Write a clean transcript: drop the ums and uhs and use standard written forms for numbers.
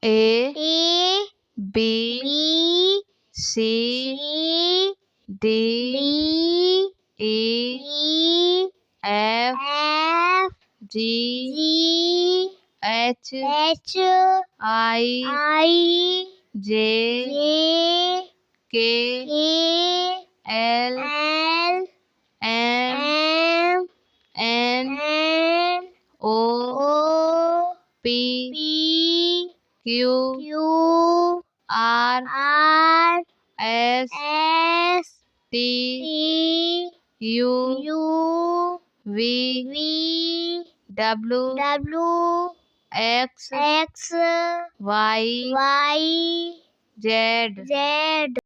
A A B B C C D D E E F F G G H H I I J J K K L L M M N N O O P P Q Q R R S S T T U U V V W W X X Y Y Z Z